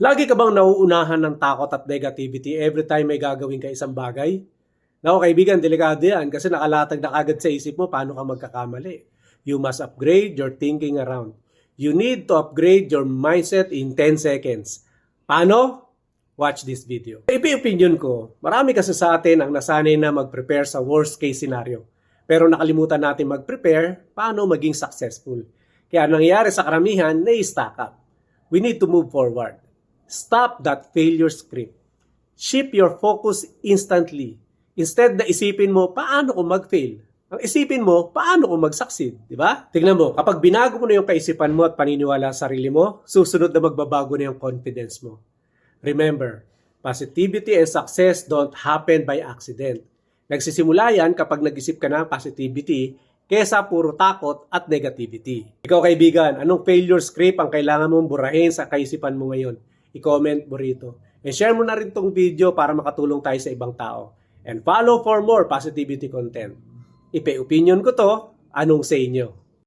Lagi ka bang nauunahan ng takot at negativity every time may gagawin ka isang bagay? Naku kaibigan, delikado yan kasi nakalatag na agad sa isip mo paano ka magkakamali. You must upgrade your thinking around. You need to upgrade your mindset in 10 seconds. Paano? Watch this video. Sa opinion ko, marami kasi sa atin ang nasanay na mag-prepare sa worst case scenario. Pero nakalimutan natin mag-prepare paano maging successful. Kaya nangyayari sa karamihan, na-stack up. We need to move forward. Stop that failure script. Shift your focus instantly. Instead na isipin mo, paano ko mag-fail? Ang isipin mo, paano ko mag-succeed? Diba? Tingnan mo, kapag binago mo na yung kaisipan mo at paniniwala sa sarili mo, susunod na magbabago na yung confidence mo. Remember, positivity and success don't happen by accident. Nagsisimula yan kapag nag-isip ka ng positivity kesa puro takot at negativity. Ikaw kaibigan, anong failure script ang kailangan mong burahin sa kaisipan mo ngayon? I-comment mo rito. And share mo na rin tong video para makatulong tayo sa ibang tao. And follow for more positivity content. Ipe-opinion ko to, anong sa inyo?